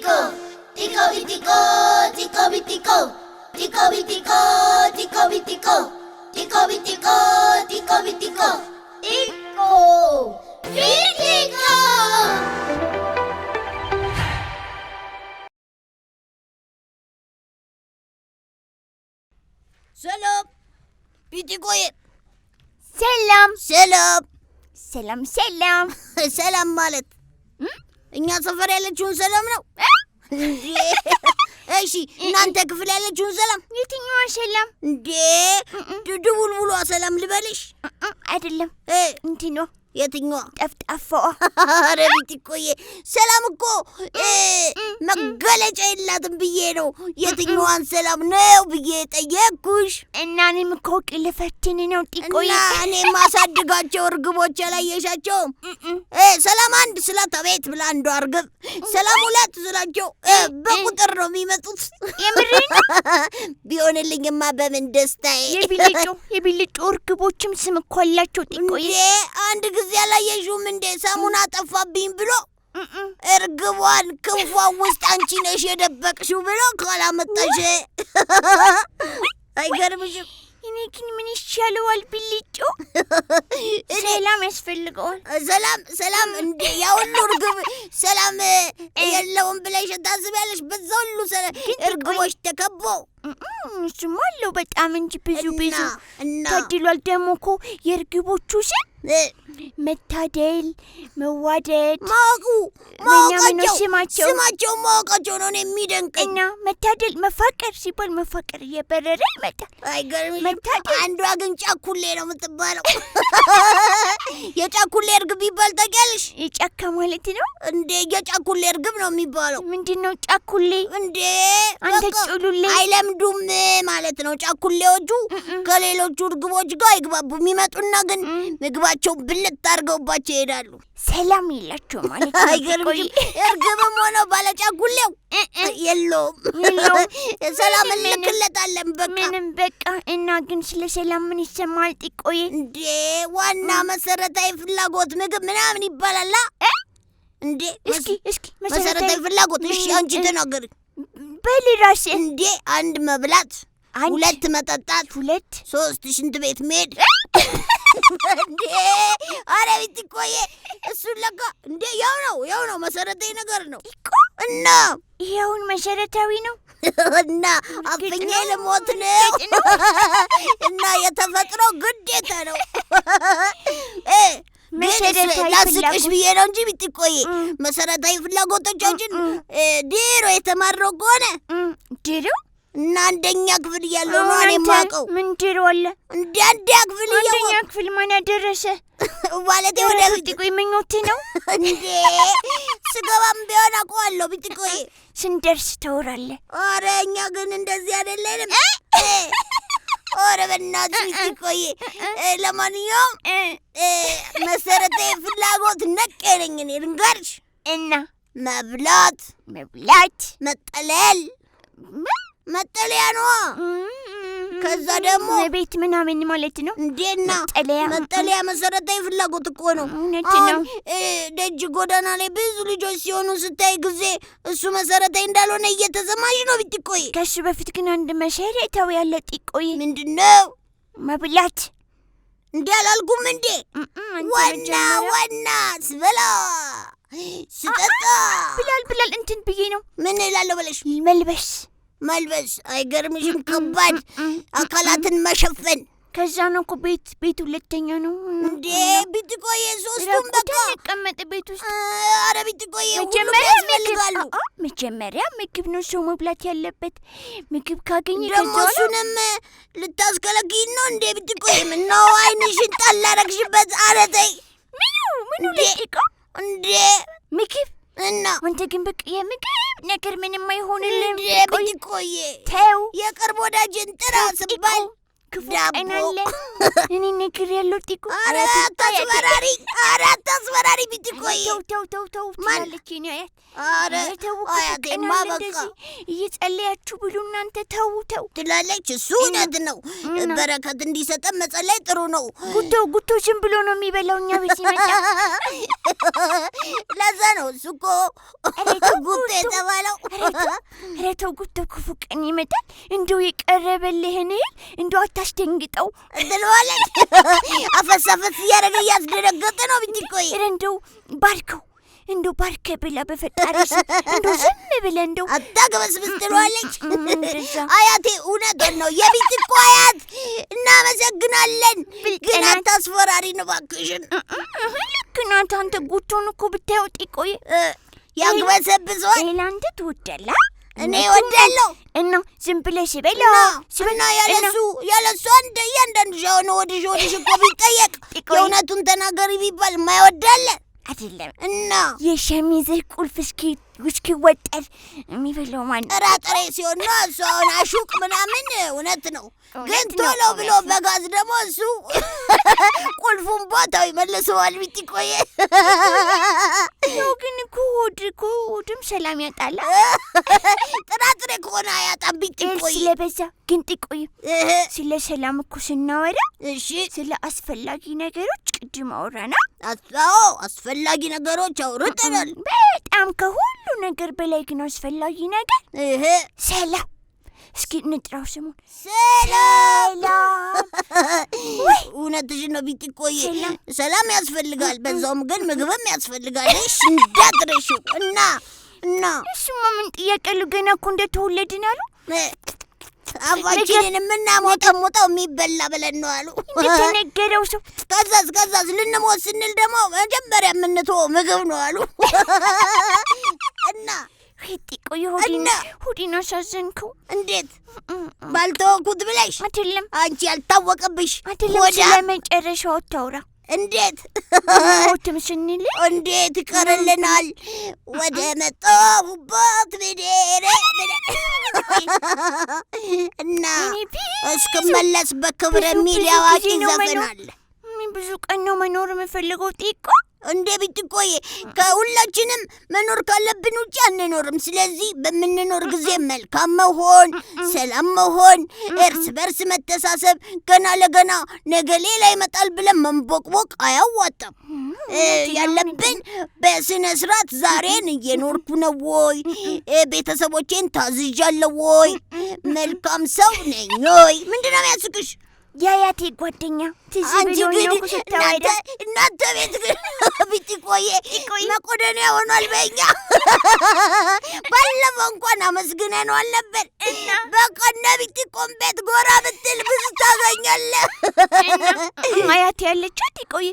bitico, tico bitico, tico bitico, tico bitico, tico bitico, tico bitico, tico bitico, tico bitico. Selam. Bitiko'ya. ሰላም ሰላም ሰላም ሰላም ሰላም ማለት እኛ ሰፈር ያለችውን ሰላም ነው እንዴ? እሺ እናንተ ክፍል ያለችውን ሰላም? የትኛዋ ሰላም እንዴ? ድቡልቡሏ ሰላም ልበልሽ? አይደለም እንትኗ የትኛዋ? ጠፍጣፋዋ። ኧረ ቢቲኮዬ ሰላም እኮ መገለጫ የላትም ብዬ ነው የትኛዋን ሰላም ነው ብዬ ጠየቅኩሽ። እና እኔም እኮ ልፈትን ነው ጢቆዬ። እና እኔ ማሳድጋቸው እርግቦች አላየሻቸውም? ሰላም አንድ ስላት አቤት ብላ አንዷ እርግብ፣ ሰላም ሁለት ስላቸው በቁጥር ነው የሚመጡት። የምሬን ቢሆንልኝማ በምን ደስታዬ። የቢልጮ እርግቦችም ስም እኮ አላቸው ጢቆዬ። አንድ ጊዜ አላየሽውም እንዴ? ሰሙን አጠፋብኝ ብሎ እርግቧን ክንፏን ውስጥ አንቺ ነሽ የደበቅሽው ብሎ ካላመጣሽ አይገርምሽም? እኔ ግን ምን ይሻለዋል? ቢልጮ ሰላም ያስፈልገዋል። ሰላም እንዴ? ያ ሁሉ እርግብ ሰላም የለውም ብለሽ ታስቢያለሽ? በዛ ሁሉ እርግቦች ተከቦ እሱማ አለው በጣም እንጂ ብዙ ታድሏል። ደግሞ እኮ የእርግቦቹ ስም መታደል፣ መዋደድ፣ ማወቃቸው ስማቸው ማወቃቸው ነው የሚደንቀኝ። እና መታደል መፋቀር ሲባል መፋቀር እየበረረ ይመጣል። አይገርምሽም? አንዷ ግን ጫኩሌ ነው የምትባለው። የጫኩሌ እርግብ ይባል ታውቂያለሽ? የጫካ ማለት ነው እንዴ? የጫኩሌ እርግብ ነው የሚባለው። ምንድን ነው ጫኩሌ? እንዴ አንተ ጩሉሌ አይለምዱም ማለት ነው። ጫኩሌዎቹ ከሌሎቹ እርግቦች ጋር አይግባቡም። የሚመጡና ግን ምግባቸው ብልት አድርገውባቸው ይሄዳሉ። ሰላም የላቸው ማለት ነው። አይገርምሽም? እርግብም ሆነው ባለጫኩሌው የለውም። ሰላም እንልክለታለን በቃ ምንም በቃ። እና ግን ስለ ሰላም ምን ይሰማል ጢቆዬ? እንዴ ዋና መሰረታዊ ፍላጎት ምግብ ምናምን ይባላል እንዴ? እስኪ መሰረታዊ ፍላጎት። እሺ አንቺ ተናገሪ በል ራሴ። እንዴ አንድ መብላት፣ ሁለት መጠጣት፣ ሶስት ሽንት ቤት መሄድ። እንዴ ኧረ ቢቲኮዬ እሱን ለካ እንዴ ያው ነው መሰረታዊ ነገር ነው እና ይሄውን መሰረታዊ ነው እና አፍኜ ልሞት ነው እና የተፈጥሮ ግዴታ ነው። ላስቅሽ ብዬ ነው እንጂ ቢቲኮዬ መሰረታዊ ፍላጎቶቻችን ድሮ የተማረው ከሆነ ድሮ እና አንደኛ ክፍል እያለሁ ነው እኔ የማውቀው። ምን ድሮ አለ እንደ አንደኛ ክፍል እያለሁ። አንደኛ ክፍል ማን ያደረሰ ማለት ወደፊት ቢቲኮዬ ምኞት ነው እንዴ? ስገባም ቢሆን አውቀዋለሁ ቢቲኮዬ። ስንደርስ ታወራለህ። ኧረ እኛ ግን እንደዚህ አይደለንም። ኧረ በእናትሽ ቢቲኮዬ። ለማንኛውም መሰረታዊ ፍላጎት ነቄ ነኝ እኔ ልንገርሽ። እና መብላት፣ መጠለያ ነው። ከዛ ደግሞ ቤት ምናምን ማለት ነው። እንዴና መጠለያ መሰረታዊ ፍላጎት እኮ ነው። ደጅ ጎዳና ላይ ብዙ ልጆች ሲሆኑ ስታይ ጊዜ እሱ መሰረታዊ እንዳልሆነ እየተሰማሽ ነው ቢቲኮዬ። ከሱ በፊት ግን አንድ መሰረታዊ ያለ ጢቆዬ። ምንድነው? መብላት። እንዴ አላልኩም እንዴ? ዋና ስበላ ስጠጣ ብላል እንትን ብዬ ነው። ምን እላለሁ ብለሽ? መልበስ። አይገርምሽም? ከባድ አካላትን መሸፈን። ከዛ ነው እኮ ቤት ሁለተኛ ነው እንዴ ቢቲኮዬ። ሶስቱም በቃ ተቀመጥ ቤት ውስጥ። ኧረ ቢቲኮዬ ሁሉም ያስፈልጋሉ። መጀመሪያ ምግብ ነው ሰው መብላት ያለበት። ምግብ ካገኘ ደግሞ እሱንም ልታስከለክኝ ነው እንዴ ቢቲኮዬ? ምነው አይንሽን ጣል አደረግሽበት? ኧረ ተይ። ምኑ ለቂቃ እንዴ ምግብ እና አንተ ግን በቃ የምግብ ነገር ምንም አይሆንልም ቢቲኮዬ። ተው የቅርብ ወዳጅን ጥራ ስባል ክፉ ቀናለ እኔ ነገር ያለው ጢቁ። ኧረ አታስፈራሪ ቢቲኮዬ። ተው ትላለች እኔ አያት። ኧረ አያቴማ በቃ እየጸለያችሁ ብሉ እናንተ ተው ትላለች። እሱ እውነት ነው። በረከት እንዲሰጠን መጸለይ ጥሩ ነው። ጉቶ ዝም ብሎ ነው የሚበላው እኛ ቤት ሲመጣ። ለዛ ነው እሱ እኮ ጉቶ የተባለው። ኧረ ተው ጉቶ ክፉ ቀን ይመጣል። እንደው የቀረበልህን እንደው አታስደንግጠው ትለዋለች። አፈሳፈስ እያደረገ እያስደነገጠ ነው ቢትቆይ። እንደው ባርከው እንደው ባርከ ብላ በፈጣሪስ እንደው ዝም ብለህ እንደው አታግበስብስ ትለዋለች። አያቴ እውነቱን ነው የቢትቆ አያት። እናመሰግናለን፣ ግን አታስፈራሪን እባክሽን። ልክ ናት። አንተ ጉቶን እኮ ብታየው ጢቆይ ያግበሰብሰዋል። ለአንተ ትወዳለህ፣ እኔ እወዳለሁ። እና ዝም ብለሽ በላ እና ያለሱ አንድ እያንዳንዱ ሻሆነ ወድሽ እኮ ቢጠየቅ የእውነቱን ተናገሪ ቢባል ማይወዳለ አይደለም። እና የሸሚዝህ ቁልፍ እስኪወጠር የሚበላው ማን? ጥራጥሬ ሲሆን ነው እሱ። አሁን አሹቅ ምናምን እውነት ነው፣ ግን ቶሎ ብሎ በጋዝ ደግሞ እሱ ቁልፉን ቦታው ይመልሰዋል። ቢትቆይ ነው ግን እኮ ሆድም ሰላም ያጣላ። ጥራጥሬ ከሆነ አያጣም ቢትቆይ። ስለበዛ ግን ጢቆይ ስለ ሰላም እኮ ስናወራ እሺ፣ ስለ አስፈላጊ ነገሮች ቅድም አወራና። አዎ አስፈላጊ ነገሮች አውርተናል። በጣም ከሁሉ ነገር በላይ ግን አስፈላጊ ነገር ሰላም። እስኪ እንጥራው ስሙን። ሰላም። እውነትሽን ነው ቢትቆይ፣ ሰላም ያስፈልጋል። በዛውም ግን ምግብም ያስፈልጋል። እሺ እንዳትረሺው። እና እሱማ ምን ጥያቄ አለው? ገና እኮ እንደተወለድን አሉ አባችንን የምናሞጠሞጠው የሚበላ ብለን ነው አሉ እንደተነገረው ሰው። ከዛዝ ልንሞት ስንል ደግሞ መጀመሪያ የምንተወው ምግብ ነው አሉ። እና ጢቆይ ሆዴን አሳዘንከው። እንዴት ባልተወኩት ብለሽ? አይደለም አንቺ ያልታወቀብሽ አይደለም። ስለመጨረሻው አታውራ። እንዴት ሞትም ስንል እንዴት ይቀርልናል? ወደ መጣሁበት ብዴሬ እና እስክመለስ በክብር የሚል ያዋቂ ዘፈናል። ብዙ ቀን ነው መኖር የምፈልገው ጢቆ። እንዴ ቢትቆይ፣ ከሁላችንም መኖር ካለብን ውጭ አንኖርም። ስለዚህ በምንኖር ጊዜ መልካም መሆን፣ ሰላም መሆን፣ እርስ በርስ መተሳሰብ፣ ገና ለገና ነገ ሌላ ይመጣል ብለን መንቦቅቦቅ አያዋጣም። ያለብን በስነ ስርዓት ዛሬን እየኖርኩ ነው ወይ፣ ቤተሰቦቼን ታዝዣለሁ ወይ፣ መልካም ሰው ነኝ ወይ? ምንድን ነው የሚያስቅሽ? የአያቴ ጓደኛ ትዝ ብሎኝ ነው ስታወራ። እናንተ ቤት ግን ቢትቆይ መቆደኒያ ሆኗል በእኛ። ባለፈው እንኳን አመስግነነዋል ነበር። በቃ እነ ቢትቆም ቤት ጎራ ብትል ብዙ ታገኛለህ። አያቴ ያለችው ጢቆይ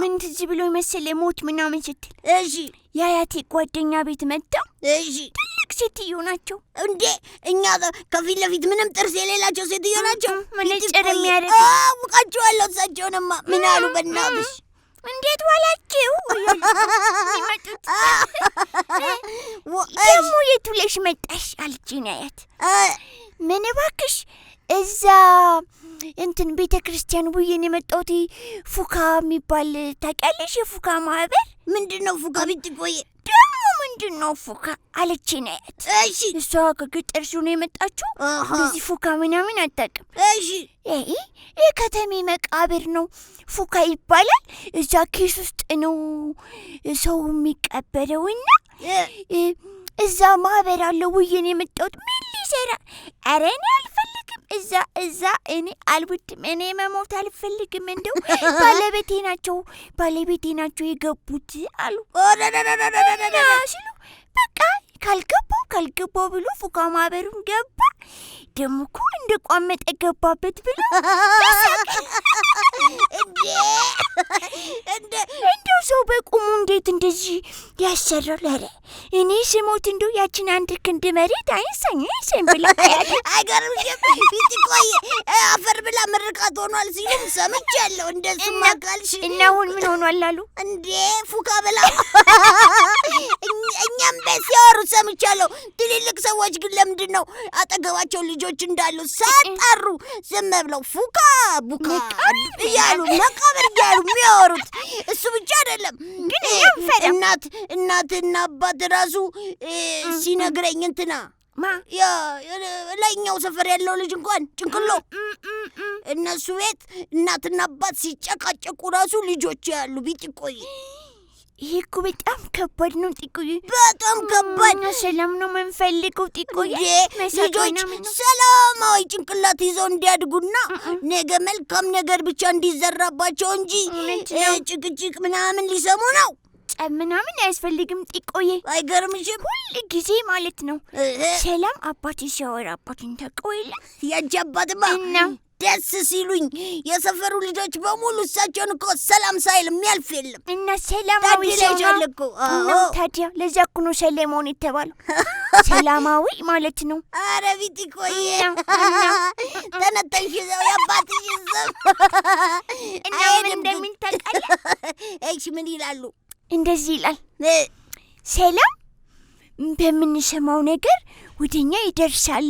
ምን ትዝ ብሎኝ መሰለኝ ሞት ምናምን ስትል። እሺ የአያቴ ጓደኛ ቤት መጣው። እሺ ሴትዮ ናቸው እንዴ? እኛ ከፊት ለፊት ምንም ጥርስ የሌላቸው ሴትዮ ናቸው። መነጽር የሚያደርግ አውቃቸዋለሁ። እሳቸውንማ ምን አሉ? በእናትሽ እንዴት ዋላችሁ ይመጡት። ደግሞ የቱ ለሽ መጣሽ አለችኝ አያት። ምን እባክሽ እዛ እንትን ቤተ ክርስቲያን ውዬን የመጣሁት ፉካ የሚባል ታውቂያለሽ? የፉካ ማህበር። ምንድን ነው ፉካ? ቢትቆይ ደግሞ ምንድን ነው ፉካ አለችኝ አያት። እሺ እሷ ከገጠር ሲሆን የመጣችው በዚህ ፉካ ምናምን አታውቅም። እሺ የከተሜ መቃብር ነው ፉካ ይባላል። እዛ ኬስ ውስጥ ነው ሰው የሚቀበረውና እዛ ማህበር አለው ውዬን የመጣሁት። ምን ሊሰራ? ኧረ እኔ አልፈልግም እዛ እኔ አልወድም። እኔ መሞት አልፈልግም። እንደው ባለቤቴ ናቸው የገቡት አሉ ሲሉ በቃ ካልገባው ብሎ ፉካ ማህበሩን ገባ። ደግሞ እኮ እንደ ቋመጠ ገባበት ብሎ እንደው ሰው በቁሙ እንዴት እንደዚህ ያሰራል? ኧረ እኔ ስሞት እንደው ያችን አንድ ክንድ መሬት አይሰኝ ብላ አይገርምሽም? ቢትቆይ አፈር ብላ ምርቃት ሆኗል ሲሉም ሰምቻለሁ። እንደሱማ ካልሽ እና አሁን ምን ሆኗል አሉ እንዴ? ፉካ ብላ እኛም ቤት ሲያወሩ ሰምቻለሁ። ትልልቅ ሰዎች ግን ለምንድን ነው አጠገባቸው ልጆች እንዳሉ ሳጣሩ ዝም ብለው ፉካ ቡካ እያሉ መቃብር እያሉ የሚያወሩት? እሱ ብቻ አይደለም ግን እናትና አባት ራሱ ሲነግረኝ እንትና ላይኛው ሰፈር ያለው ልጅ እንኳን ጭንቅሎ እነሱ ቤት እናትና አባት ሲጨቃጨቁ ራሱ ልጆች ያሉ ቢትቆይ ይሄ እኮ በጣም ከባድ ነው ጢቆዬ። በጣም ከባድ። ሰላም ነው የምንፈልገው ጢቆዬ። ልጆች ሰላማዊ ጭንቅላት ይዘው እንዲያድጉና ነገ መልካም ነገር ብቻ እንዲዘራባቸው እንጂ ጭቅጭቅ ምናምን ሊሰሙ ነው። ጸብ ምናምን አያስፈልግም ጢቆዬ። አይገርምሽም? ሁል ጊዜ ማለት ነው ሰላም አባቴ ሲያወራ አባቴን ታውቀው የለ? ያንቺ አባትማ እና ደስ ሲሉኝ የሰፈሩ ልጆች በሙሉ እሳቸውን እኮ ሰላም ሳይል የሚያልፍ የለም። እና ሰላማዊ ሰው እኮ ታዲያ ለዛ እኮ ነው ሰለሞን የተባለው። ሰላማዊ ማለት ነው። ኧረ ቢጢቆዬ ተነተንሽ ዘው የአባትሽ ስም እና ምን እንደሚል ታውቃለህ? እሺ ምን ይላሉ? እንደዚህ ይላል፣ ሰላም በምንሰማው ነገር ወደኛ ይደርሳል።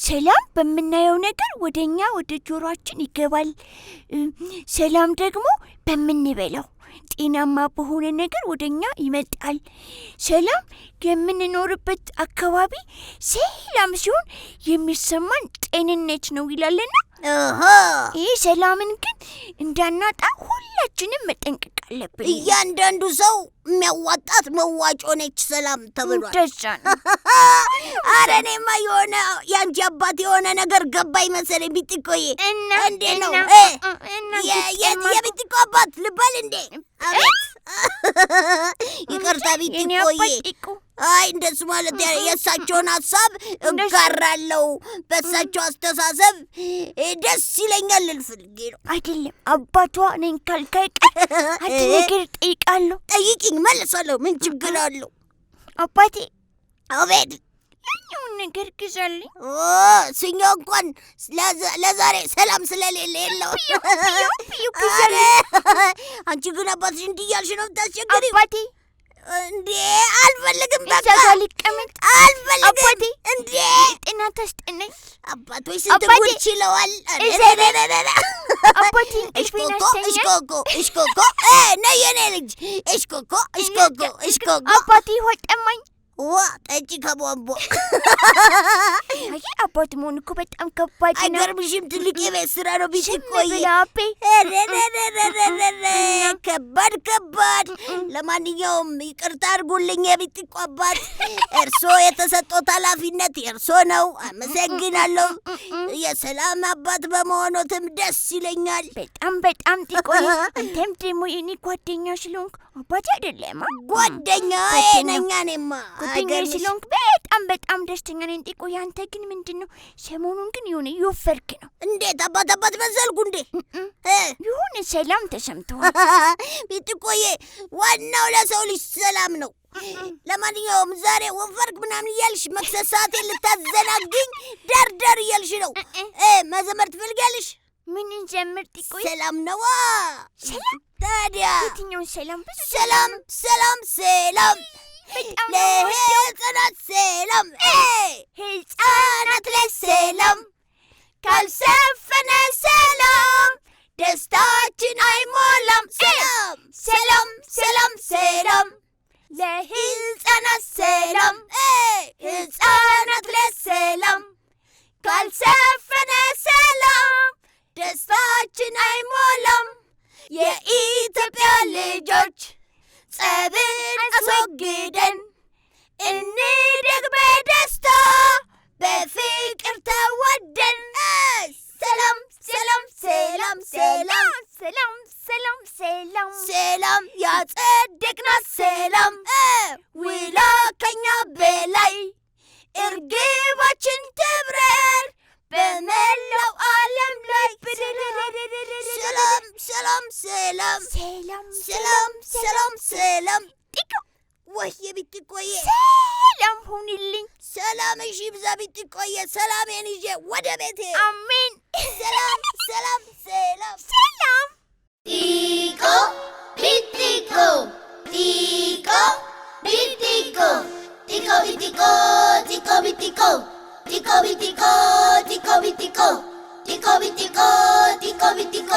ሰላም በምናየው ነገር ወደኛ ወደ ጆሮአችን ይገባል። ሰላም ደግሞ በምንበላው ጤናማ በሆነ ነገር ወደኛ ይመጣል። ሰላም የምንኖርበት አካባቢ ሰላም ሲሆን የሚሰማን ጤንነት ነው ይላልና ይህ ሰላምን ግን እንዳናጣ ሁላችንም መጠንቀቅ አለብን። እያንዳንዱ ሰው የሚያዋጣት መዋጮ ነች ሰላም ተብሏል። ደዛ ነው። ኧረ እኔማ የሆነ ያንቺ አባት የሆነ ነገር ገባኝ መሰለኝ ቢጢቆዬ። እንዴት ነው የቢጢቆ አባት ልበል እንዴ? አቤት ይቅርታ ቢጢቆዬ። አይ እንደሱ ማለት የእሳቸውን ሀሳብ እጋራለሁ። በእሳቸው አስተሳሰብ ደስ ይለኛል ልል ፈልጌ ነው። አይደለም አባቷ ነኝ ካልካይ አንድ ነገር ጠይቃለሁ። ጠይቂኝ መልሳለሁ። ምን ችግር አለው? አባቴ። አቤት። ያኛውን ነገር ግዛልኝ። እሱኛው እንኳን ለዛሬ ሰላም ስለሌለ የለው። አንቺ ግን አባትሽ እንዲህ እያልሽ ነው የምታስቸግሪው። አባቴ እንዴ አልፈልግም። በቃ ሊቀመጥ አልፈልግም። አባቴ እንዴ ጤና ታስጠናኝ። አባቶች ስንት ጉድ ችለዋል። አባቴ እሽኮኮ ነይ የኔ ልጅ እሽኮኮ አባቴ ወጠማኝ። ዋ ጠጪ ከቧንቧ። አይ አባት መሆን እኮ በጣም ከባድ ነው። አይገርምሽም? ትልቅ የቤት ስራ ነው ቢጢቆዬ። ከባድ። ለማንኛውም ይቅርታ አድርጉልኝ የቢጢቆ አባት። እርስዎ የተሰጦት ኃላፊነት የእርስዎ ነው። አመሰግናለሁ። የሰላም አባት በመሆኖትም ደስ ይለኛል። በጣም ጢቆዬ። አንተም ደግሞ የኔ ጓደኛ ስለሆንክ አባቴ አይደለም ጓደኛ ነኝ እኔማ። ጓደኛ ስለሆንክ በጣም ደስተኛ ነኝ ጢቆዬ። አንተ ግን ምንድን ነው ሰሞኑን ግን የሆነ እየወፈርክ ነው። እንዴት አባት መሰልኩ እንዴ? የሆነ ሰላም ተሰምተዋል ቢጢቆዬ። ዋናው ለሰው ልጅ ሰላም ነው። ለማንኛውም ዛሬ ወፈርክ ምናምን እያልሽ መክሰስ ሰዓቴን ልታዘናግኝ ዳር እያልሽ ነው። መዘመር ትፈልጊያለሽ? ምን እንዘምር ጢቆዬ? ሰላም ነዋ። ሰላም ታዲያ የትኛውን ሰላም? ብዙ ሰላም ለህፃናት ሰላም፣ ህፃናት ለሰላም ካልሰፈነ ሰላም ደስታችን አይሞላም። ሰላም ለህፃናት ሰላም፣ ህፃናት ለሰላም ካልሰፈነ ሰላም ደስታችን አይሞላም። የኢትዮጵያ ልጆች ጸብን አስወግደን እንደግ በደስታ በፍቅር ተወደን። ሰላም ያጸደቅናት ሰላም ውላ ከኛ በላይ እርግባችን ትብረር በመላው ዓለም ላይ። ሰላም ጢቆ ወይ የቢጢቆዬ ሰላም ሁንልኝ። ሰላምሽ ይብዛ ቢጢቆዬ። ሰላሜን ይዤ ወደ ቤቴ። አሜን። ሰላም ጢቆ ቢጢቆ ጢቆ ቢጢቆ ጢቆ ቢጢቆ ጢቆ ቢጢቆ ጢቆ ቢጢቆ ጢቆ ቢጢቆ ጢቆ ቢጢቆ ጢቆ ቢጢቆ